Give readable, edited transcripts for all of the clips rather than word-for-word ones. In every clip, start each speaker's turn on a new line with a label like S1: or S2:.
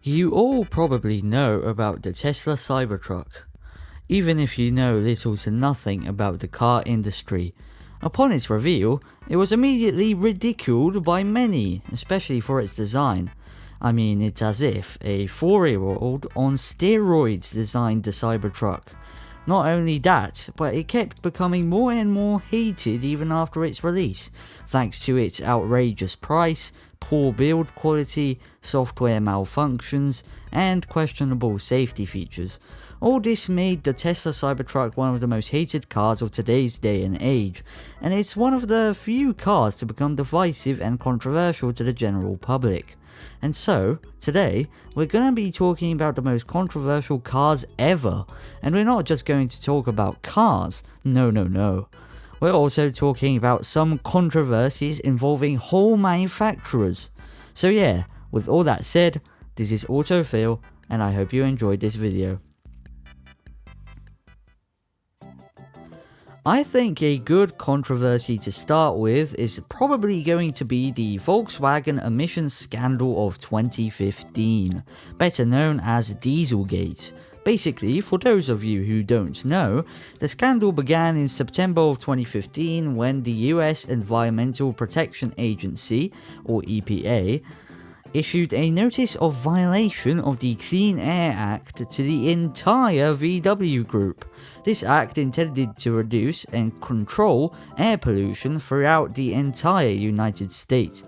S1: You all probably know about the Tesla Cybertruck, even if you know little to nothing about the car industry. Upon its reveal, it was immediately ridiculed by many, especially for its design. I mean, it's as if a 4-year-old on steroids designed the Cybertruck. Not only that, but it kept becoming more and more hated even after its release, thanks to its outrageous price, poor build quality, software malfunctions, and questionable safety features. All this made the Tesla Cybertruck one of the most hated cars of today's day and age, and it's one of the few cars to become divisive and controversial to the general public. And so, today, we're going to be talking about the most controversial cars ever, and we're not just going to talk about cars, no. We're also talking about some controversies involving whole manufacturers. So yeah, with all that said, this is AutoFil, and I hope you enjoyed this video. I think a good controversy to start with is probably going to be the Volkswagen emissions scandal of 2015, better known as Dieselgate. Basically, for those of you who don't know, the scandal began in September of 2015 when the US Environmental Protection Agency, or EPA, issued a notice of violation of the Clean Air Act to the entire VW group. This act intended to reduce and control air pollution throughout the entire United States.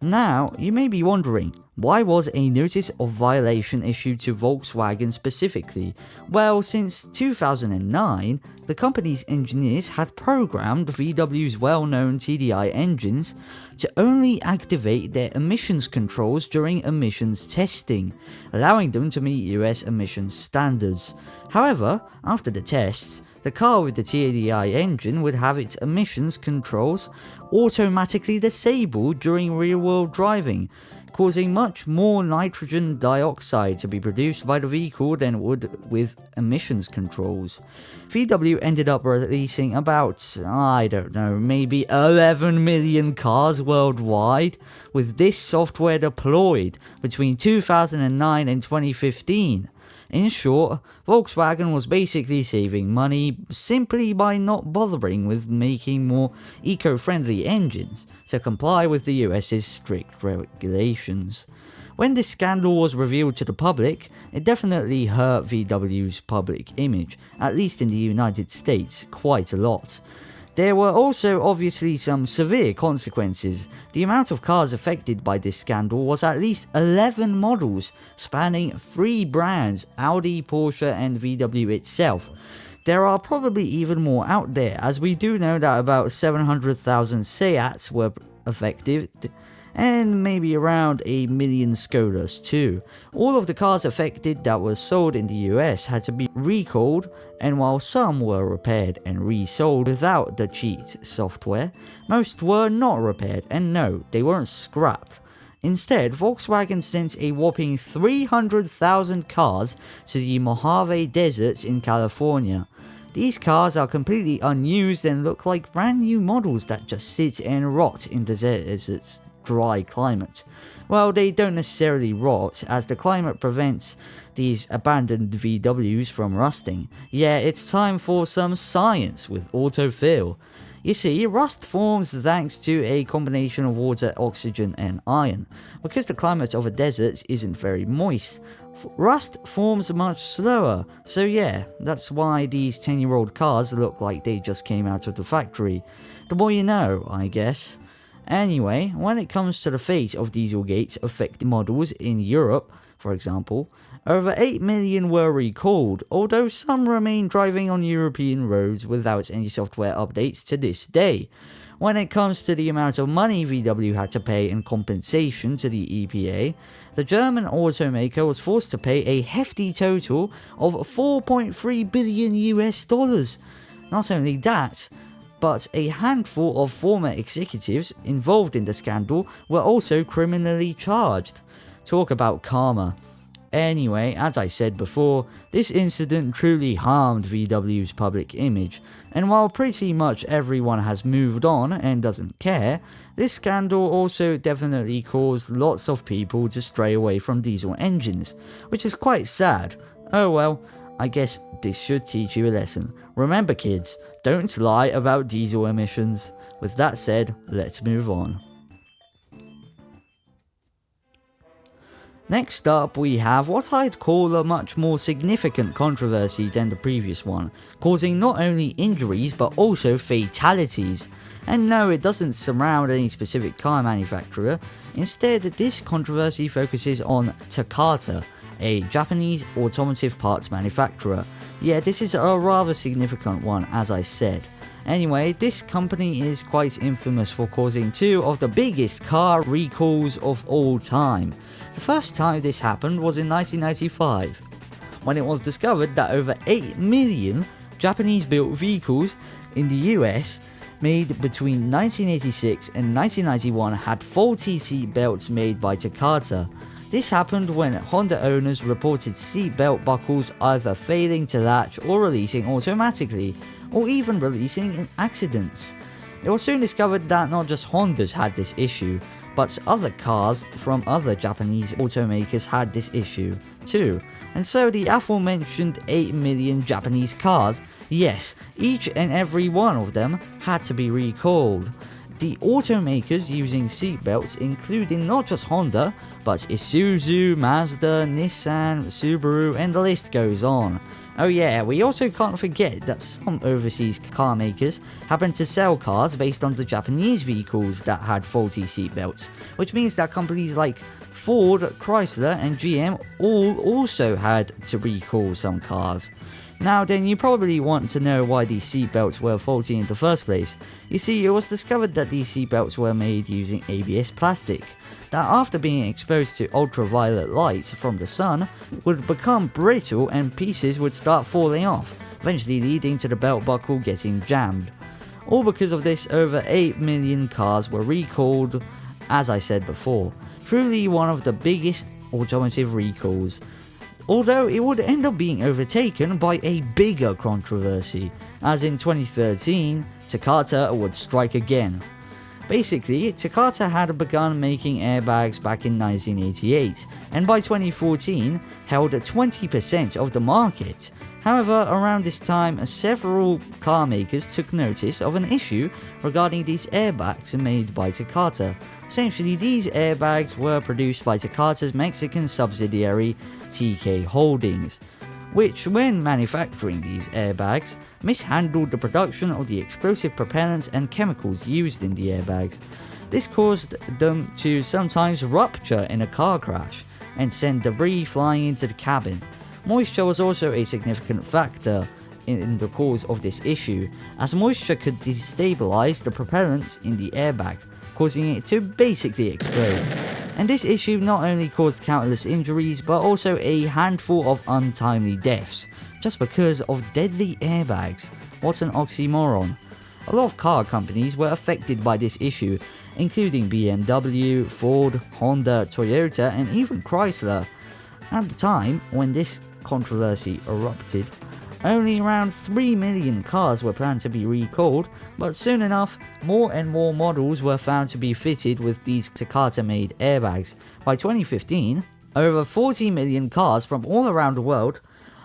S1: Now, you may be wondering, why was a notice of violation issued to Volkswagen specifically? Well, since 2009, the company's engineers had programmed VW's well-known TDI engines to only activate their emissions controls during emissions testing, allowing them to meet US emissions standards. However, after the tests, the car with the TDI engine would have its emissions controls automatically disabled during real-world driving, causing much more nitrogen dioxide to be produced by the vehicle than would with emissions controls. VW ended up releasing about, maybe 11 million cars worldwide with this software deployed between 2009 and 2015. In short, Volkswagen was basically saving money simply by not bothering with making more eco-friendly engines to comply with the US's strict regulations. When this scandal was revealed to the public, it definitely hurt VW's public image, at least in the United States, quite a lot. There were also obviously some severe consequences. The amount of cars affected by this scandal was at least 11 models, spanning 3 brands, Audi, Porsche and VW itself. There are probably even more out there, as we do know that about 700,000 Seats were affected, and maybe around 1 million Skodas too. All of the cars affected that were sold in the US had to be recalled, and while some were repaired and resold without the cheat software, most were not repaired, and no, they weren't scrapped. Instead, Volkswagen sent a whopping 300,000 cars to the Mojave deserts in California. These cars are completely unused and look like brand new models that just sit and rot in the desert's dry climate. Well, they don't necessarily rot, as the climate prevents these abandoned VWs from rusting. Yeah, it's time for some science with AutoFil. You see, rust forms thanks to a combination of water, oxygen and iron. Because the climate of a desert isn't very moist, rust forms much slower. So yeah, that's why these 10-year-old cars look like they just came out of the factory. The more you know, I guess. Anyway, when it comes to the fate of Dieselgate's affected models in Europe, for example, over 8 million were recalled, although some remain driving on European roads without any software updates to this day. When it comes to the amount of money VW had to pay in compensation to the EPA, the German automaker was forced to pay a hefty total of $4.3 billion US. Not only that, but a handful of former executives involved in the scandal were also criminally charged. Talk about karma. Anyway, as I said before, this incident truly harmed VW's public image, and while pretty much everyone has moved on and doesn't care, this scandal also definitely caused lots of people to stray away from diesel engines, which is quite sad. Oh well, I guess this should teach you a lesson. Remember kids, don't lie about diesel emissions. With that said, let's move on. Next up, we have what I'd call a much more significant controversy than the previous one, causing not only injuries but also fatalities. And no, it doesn't surround any specific car manufacturer. Instead, this controversy focuses on Takata, a Japanese automotive parts manufacturer. Yeah, this is a rather significant one, as I said. Anyway, this company is quite infamous for causing two of the biggest car recalls of all time. The first time this happened was in 1995, when it was discovered that over 8 million Japanese-built vehicles in the US made between 1986 and 1991 had faulty seat belts made by Takata. This happened when Honda owners reported seat belt buckles either failing to latch or releasing automatically, or even releasing in accidents. It was soon discovered that not just Hondas had this issue, but other cars from other Japanese automakers had this issue too. And so the aforementioned 8 million Japanese cars, yes, each and every one of them had to be recalled. The automakers using seatbelts including not just Honda, but Isuzu, Mazda, Nissan, Subaru, and the list goes on. Oh yeah, we also can't forget that some overseas car makers happen to sell cars based on the Japanese vehicles that had faulty seatbelts, which means that companies like Ford, Chrysler, and GM all also had to recall some cars. Now then, you probably want to know why these seatbelts were faulty in the first place. You see, it was discovered that these seatbelts were made using ABS plastic, that after being exposed to ultraviolet light from the sun, would become brittle and pieces would start falling off, eventually leading to the belt buckle getting jammed. All because of this, over 8 million cars were recalled, as I said before. Truly one of the biggest automotive recalls. Although it would end up being overtaken by a bigger controversy, as in 2013, Takata would strike again. Basically, Takata had begun making airbags back in 1988, and by 2014 held 20% of the market. However, around this time, several car makers took notice of an issue regarding these airbags made by Takata. Essentially, these airbags were produced by Takata's Mexican subsidiary, TK Holdings, which, when manufacturing these airbags, mishandled the production of the explosive propellants and chemicals used in the airbags. This caused them to sometimes rupture in a car crash and send debris flying into the cabin. Moisture was also a significant factor in the cause of this issue, as moisture could destabilize the propellants in the airbag, causing it to basically explode. And this issue not only caused countless injuries, but also a handful of untimely deaths, just because of deadly airbags. What an oxymoron. A lot of car companies were affected by this issue, including BMW, Ford, Honda, Toyota, and even Chrysler. At the time when this controversy erupted, only around 3 million cars were planned to be recalled, but soon enough, more and more models were found to be fitted with these Takata-made airbags. By 2015, over 40 million cars from all around the world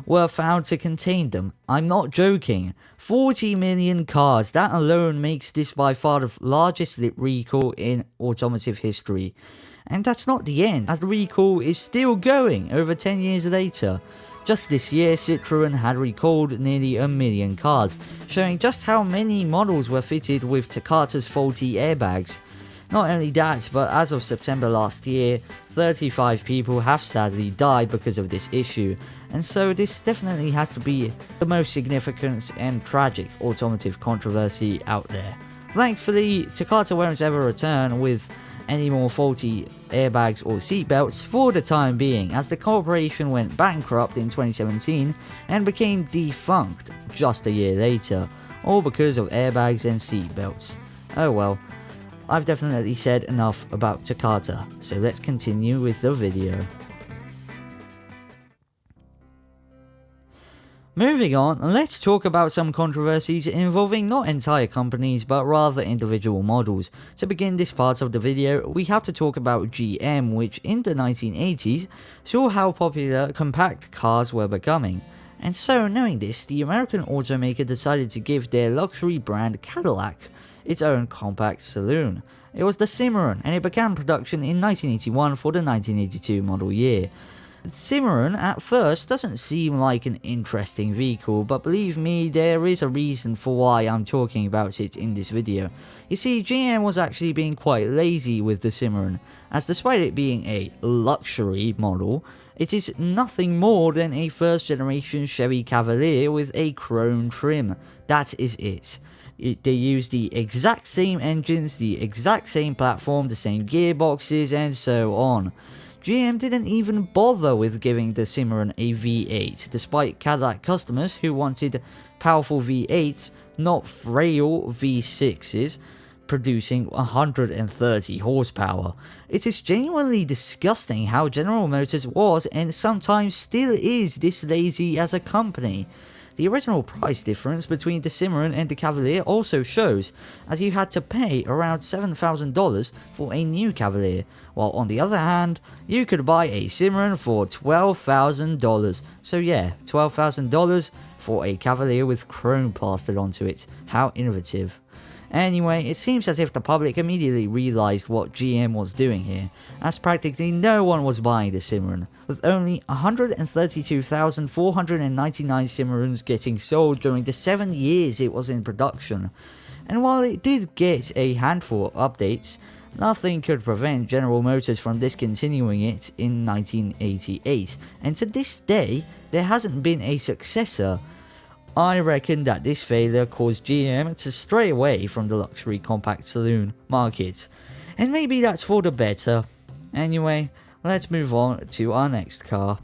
S1: were found to contain them. I'm not joking. 40 million cars, that alone makes this by far the largest recall in automotive history. And that's not the end, as the recall is still going over 10 years later. Just this year, Citroën had recalled nearly 1 million cars, showing just how many models were fitted with Takata's faulty airbags. Not only that, but as of September last year, 35 people have sadly died because of this issue, and so this definitely has to be the most significant and tragic automotive controversy out there. Thankfully, Takata won't ever return with any more faulty airbags or seatbelts for the time being, as the corporation went bankrupt in 2017 and became defunct just a year later, all because of airbags and seatbelts. Oh well, I've definitely said enough about Takata, so let's continue with the video. Moving on, let's talk about some controversies involving not entire companies but rather individual models. To begin this part of the video, we have to talk about GM, which in the 1980s saw how popular compact cars were becoming. And so, knowing this, the American automaker decided to give their luxury brand Cadillac its own compact saloon. It was the Cimarron, and it began production in 1981 for the 1982 model year. The Cimarron at first doesn't seem like an interesting vehicle, but believe me, there is a reason for why I'm talking about it in this video. You see, GM was actually being quite lazy with the Cimarron, as despite it being a luxury model, it is nothing more than a first generation Chevy Cavalier with a chrome trim. That is it. They use the exact same engines, the exact same platform, the same gearboxes, and so on. GM didn't even bother with giving the Cimarron a V8, despite Cadillac customers who wanted powerful V8s, not frail V6s, producing 130 horsepower. It is genuinely disgusting how General Motors was, and sometimes still is, this lazy as a company. The original price difference between the Cimarron and the Cavalier also shows, as you had to pay around $7,000 for a new Cavalier, while on the other hand, you could buy a Cimarron for $12,000. So yeah, $12,000 for a Cavalier with chrome plastered onto it. How innovative. Anyway, it seems as if the public immediately realised what GM was doing here, as practically no one was buying the Cimarron, with only 132,499 Cimarrons getting sold during the 7 years it was in production. And while it did get a handful of updates, nothing could prevent General Motors from discontinuing it in 1988, and to this day, there hasn't been a successor. I reckon that this failure caused GM to stray away from the luxury compact saloon market, and maybe that's for the better. Anyway, let's move on to our next car.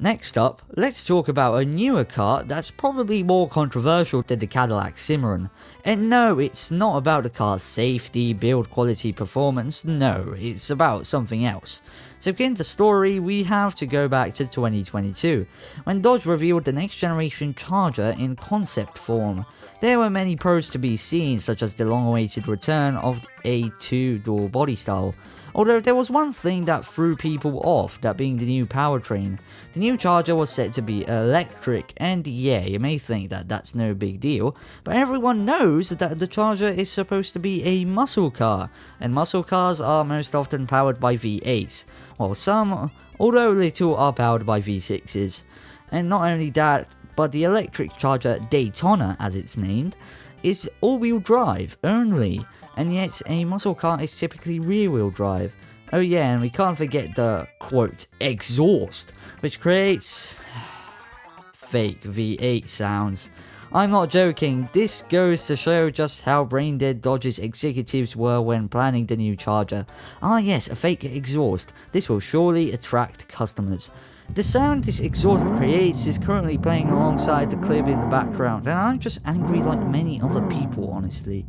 S1: Next up, let's talk about a newer car that's probably more controversial than the Cadillac Cimarron. And no, it's not about the car's safety, build quality, performance, no, it's about something else. To begin the story, we have to go back to 2022, when Dodge revealed the next generation Charger in concept form. There were many pros to be seen, such as the long-awaited return of a two-door body style. Although there was one thing that threw people off, that being the new powertrain. The new Charger was set to be electric, and yeah, you may think that that's no big deal, but everyone knows that the Charger is supposed to be a muscle car, and muscle cars are most often powered by V8s, while some, although little, are powered by V6s. And not only that, but the electric Charger Daytona, as it's named, is all-wheel drive only, and yet a muscle car is typically rear-wheel drive. Oh yeah, and we can't forget the, quote, exhaust, which creates fake V8 sounds. I'm not joking, this goes to show just how brain-dead Dodge's executives were when planning the new Charger. Ah yes, a fake exhaust, this will surely attract customers. The sound this exhaust creates is currently playing alongside the clip in the background, and I'm just angry like many other people, honestly.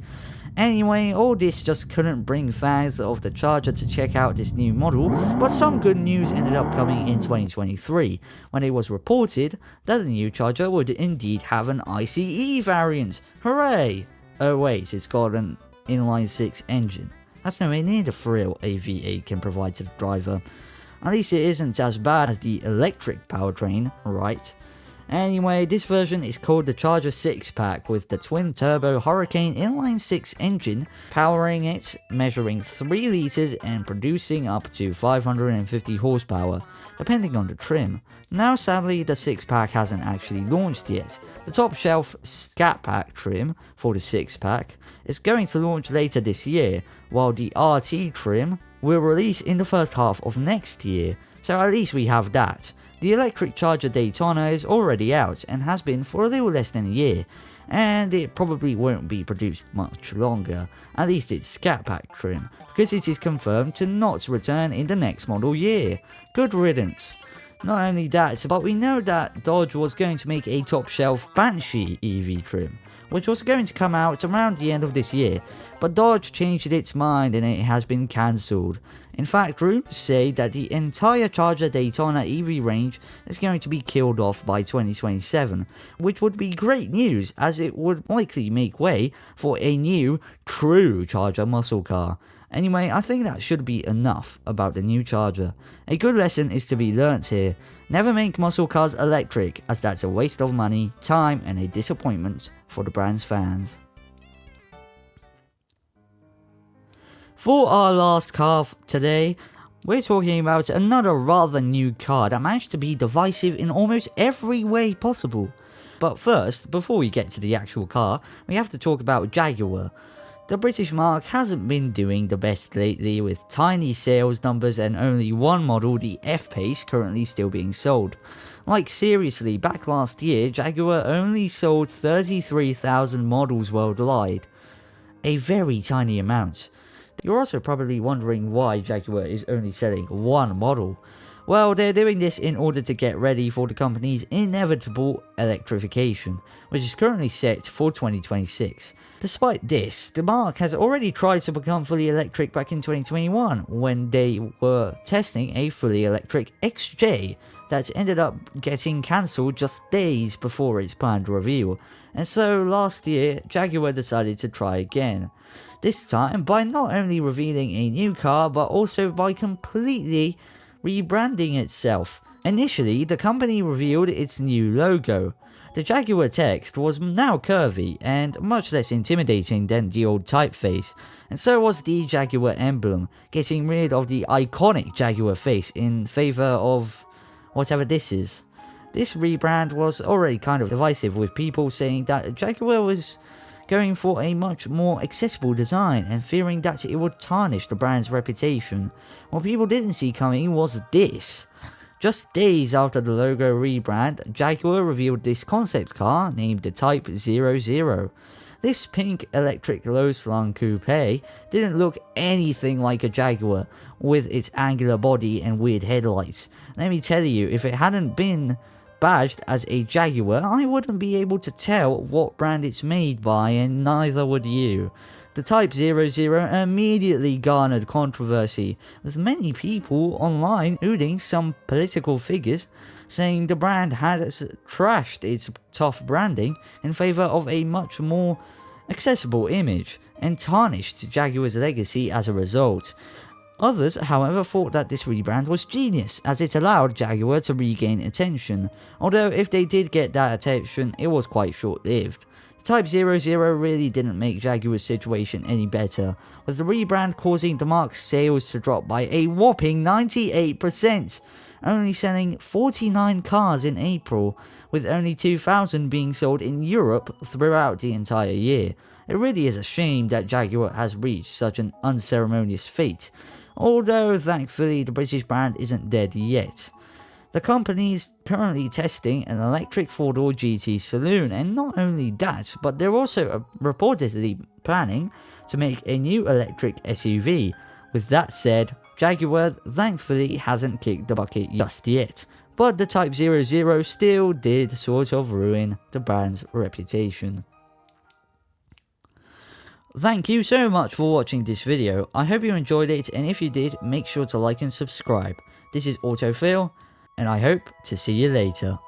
S1: Anyway, all this just couldn't bring fans of the Charger to check out this new model, but some good news ended up coming in 2023, when it was reported that the new Charger would indeed have an ICE variant. Hooray! Oh wait, it's got an inline-6 engine. That's nowhere near the thrill a V8 can provide to the driver. At least it isn't as bad as the electric powertrain, right? Anyway, this version is called the Charger 6-pack with the twin-turbo Hurricane inline-6 engine, powering it, measuring 3 liters and producing up to 550 horsepower, depending on the trim. Now sadly, the 6-pack hasn't actually launched yet. The top-shelf Scat Pack trim for the 6-pack is going to launch later this year, while the RT trim will release in the first half of next year, so at least we have that. The electric Charger Daytona is already out and has been for a little less than a year, and it probably won't be produced much longer, at least its Scat Pack trim, because it is confirmed to not return in the next model year. Good riddance. Not only that, but we know that Dodge was going to make a top shelf Banshee EV trim, which was going to come out around the end of this year, but Dodge changed its mind and it has been cancelled. In fact, rumors say that the entire Charger Daytona EV range is going to be killed off by 2027, which would be great news as it would likely make way for a new, true Charger muscle car. Anyway, I think that should be enough about the new Charger. A good lesson is to be learnt here. Never make muscle cars electric, as that's a waste of money, time, and a disappointment for the brand's fans. For our last car today, we're talking about another rather new car that managed to be divisive in almost every way possible. But first, before we get to the actual car, we have to talk about Jaguar. The British marque hasn't been doing the best lately, with tiny sales numbers and only one model, the F-Pace, currently still being sold. Like seriously, back last year, Jaguar only sold 33,000 models worldwide. A very tiny amount. You're also probably wondering why Jaguar is only selling one model. Well, they're doing this in order to get ready for the company's inevitable electrification, which is currently set for 2026. Despite this, the marque has already tried to become fully electric back in 2021 when they were testing a fully electric XJ that ended up getting cancelled just days before its planned reveal. And so last year, Jaguar decided to try again. This time by not only revealing a new car but also by completely rebranding itself. Initially, the company revealed its new logo. The Jaguar text was now curvy and much less intimidating than the old typeface, and so was the Jaguar emblem, getting rid of the iconic Jaguar face in favour of whatever this is. This rebrand was already kind of divisive, with people saying that Jaguar was going for a much more accessible design and fearing that it would tarnish the brand's reputation. What people didn't see coming was this. Just days after the logo rebrand, Jaguar revealed this concept car named the Type 00. This pink electric low-slung coupe didn't look anything like a Jaguar with its angular body and weird headlights. Let me tell you, if it hadn't been badged as a Jaguar, I wouldn't be able to tell what brand it's made by, and neither would you. The Type 00 immediately garnered controversy, with many people online, including some political figures, saying the brand has trashed its tough branding in favour of a much more accessible image, and tarnished Jaguar's legacy as a result. Others, however, thought that this rebrand was genius, as it allowed Jaguar to regain attention, although if they did get that attention, it was quite short-lived. The Type 00 really didn't make Jaguar's situation any better, with the rebrand causing the marque's sales to drop by a whopping 98%, only selling 49 cars in April, with only 2,000 being sold in Europe throughout the entire year. It really is a shame that Jaguar has reached such an unceremonious fate, although thankfully the British brand isn't dead yet. The company is currently testing an electric 4-door GT saloon, and not only that, but they're also reportedly planning to make a new electric SUV. With that said, Jaguar thankfully hasn't kicked the bucket just yet, but the Type 00 still did sort of ruin the brand's reputation. Thank you so much for watching this video. I hope you enjoyed it, and if you did, make sure to like and subscribe. This is AutoFil, and I hope to see you later.